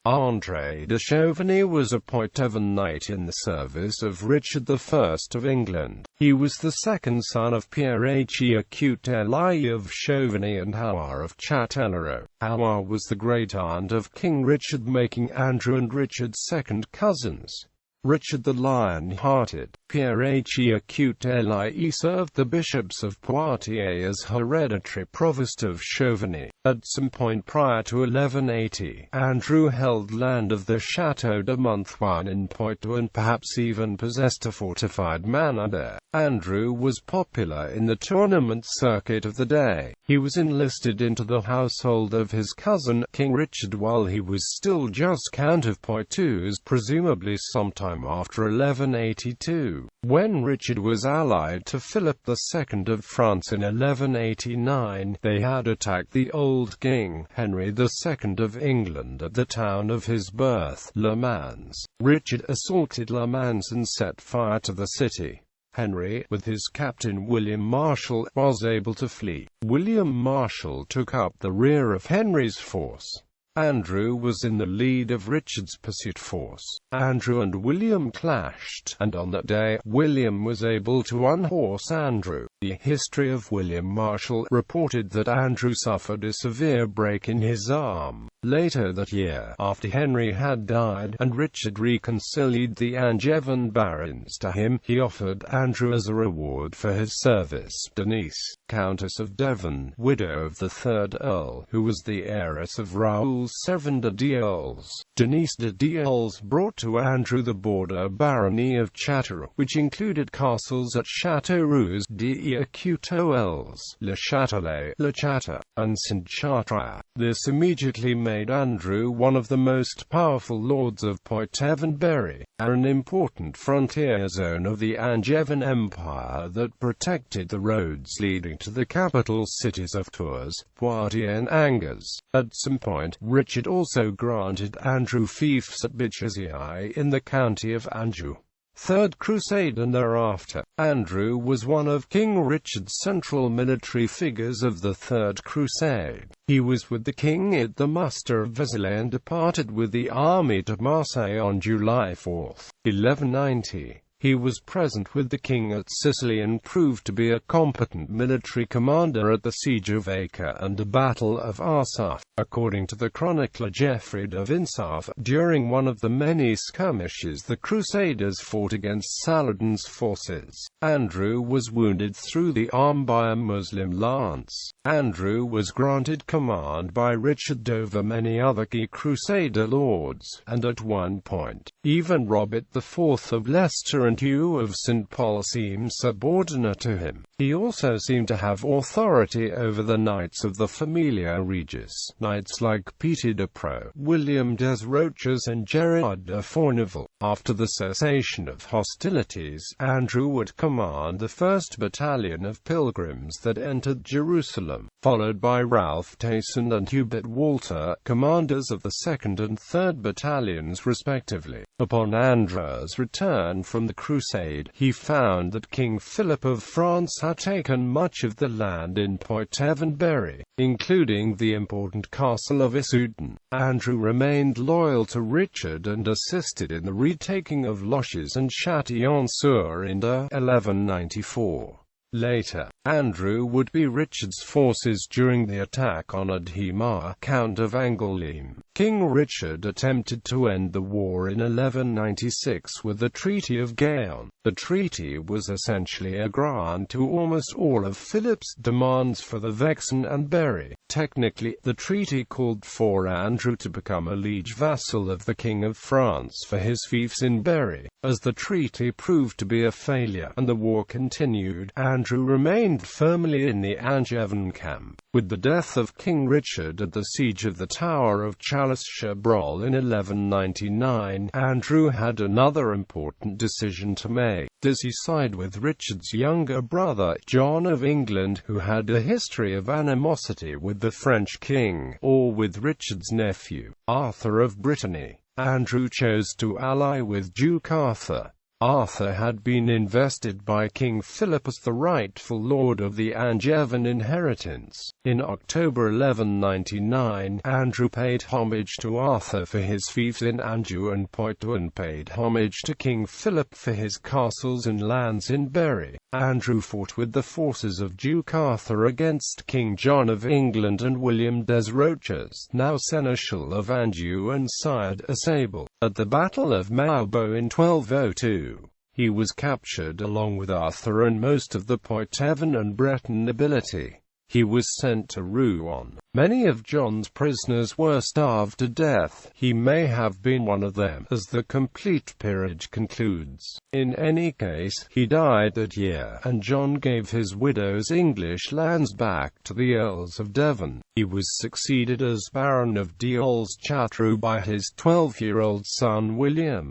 André de Chauvigny was a Poitevin knight in the service of Richard I of England. He was the second son of Pierre-Hélie of Chauvigny and Haois of Châtellerault.Haois was the great-aunt of King Richard, making Andrew and Richard second cousins. Richard the Lion-Hearted, Pierre-Hélie served the bishops of Poitiers as hereditary provost of Chauvigny. At some point prior to 1180, Andrew held land of the Château de Monthoin in Poitou and perhaps even possessed a fortified manor there. Andrew was popular in the tournament circuit of the day. He was enlisted into the household of his cousin, King Richard, while he was still just Count of Poitou, presumably sometime after 1182. When Richard was allied to Philip II of France in 1189, they had attacked the old king, Henry II of England, at the town of his birth, Le Mans. Richard assaulted Le Mans and set fire to the city. Henry, with his captain William Marshal, was able to flee. William Marshal took up the rear of Henry's force. Andrew was in the lead of Richard's pursuit force. Andrew and William clashed, and on that day, William was able to unhorse Andrew. The history of William Marshal reported that Andrew suffered a severe break in his arm. Later that year, after Henry had died, and Richard reconciled the Angevin barons to him, he offered Andrew as a reward for his service Denise, Countess of Devon, widow of the third Earl, who was the heiress of Raoul's seven d'Earls. Denise d'Earls brought to Andrew the border barony of Châtellerault, which included castles at Châteauroux, d'Earls, Le Châtelet, Le Château, and Saint-Chartres. This immediately made Andrew one of the most powerful lords of Poitevin-Berry, an important frontier zone of the Angevin Empire that protected the roads leading to the capital cities of Tours, Poitiers and Angers. At some point, Richard also granted Andrew fiefs at Béziers in the county of Anjou. Third Crusade and thereafter, Andrew was one of King Richard's central military figures of the Third Crusade. He was with the king at the muster of Vézelay and departed with the army to Marseille on July 4, 1190. He was present with the king at Sicily and proved to be a competent military commander at the siege of Acre and the Battle of Arsuf. According to the chronicler Geoffrey de Vinsart, during one of the many skirmishes the Crusaders fought against Saladin's forces, Andrew was wounded through the arm by a Muslim lance. Andrew was granted command by Richard over many other key Crusader lords, and at one point, even Robert IV of Leicester and Hugh of St. Paul seemed subordinate to him. He also seemed to have authority over the knights of the Familia Regis, knights like Peter de Pro, William des Roches and Gerard de Fournival. After the cessation of hostilities, Andrew would command the 1st Battalion of Pilgrims that entered Jerusalem, followed by Ralph Tayson and Hubert Walter, commanders of the 2nd and 3rd Battalions respectively. Upon Andrew's return from the Crusade, he found that King Philip of France had taken much of the land in Poitevin-Berry, including the important castle of Issoudun. Andrew remained loyal to Richard and assisted in the retaking of Loches and Châtillon-sur-Indre, 1194. Later, Andrew would be Richard's forces during the attack on Adhemar, Count of Angoulême. King Richard attempted to end the war in 1196 with the Treaty of Gaillon. The treaty was essentially a grant to almost all of Philip's demands for the Vexin and Berry. Technically, the treaty called for Andrew to become a liege vassal of the King of France for his fiefs in Berry. As the treaty proved to be a failure and the war continued, Andrew remained firmly in the Angevin camp. With the death of King Richard at the siege of the Tower of Châtellerault in 1199, Andrew had another important decision to make. Does he side with Richard's younger brother, John of England, who had a history of animosity with the French king, or with Richard's nephew, Arthur of Brittany? Andrew chose to ally with Duke Arthur. Arthur had been invested by King Philip as the rightful lord of the Angevin inheritance. In October 1199, Andrew paid homage to Arthur for his fiefs in Anjou, and Poitevin paid homage to King Philip for his castles and lands in Berry. Andrew fought with the forces of Duke Arthur against King John of England and William des Roches, now Seneschal of Anjou and Sire de Sable. At the Battle of Maubeuge in 1202, he was captured along with Arthur and most of the Poitevin and Breton nobility. He was sent to Rouen. Many of John's prisoners were starved to death. He may have been one of them, as the complete peerage concludes. In any case, he died that year, and John gave his widow's English lands back to the Earls of Devon. He was succeeded as Baron of Deols Châtellerault by his 12-year-old son William.